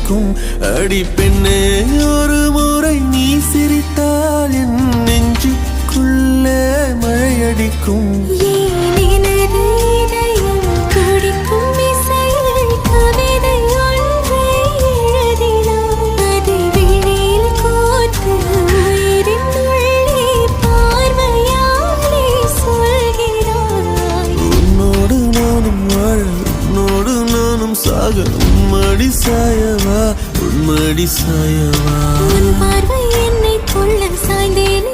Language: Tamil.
அடிக்கும். அடி பெண்ணே, ஒரு முறை நீ சிரித்தால் என் நெஞ்சுக்குள்ளே மழையடிக்கும். உன்மடி சாயவா, உன்மடி சாயவா. உன் பார்வை என்னை கொள்ள சாய்ந்தேன்.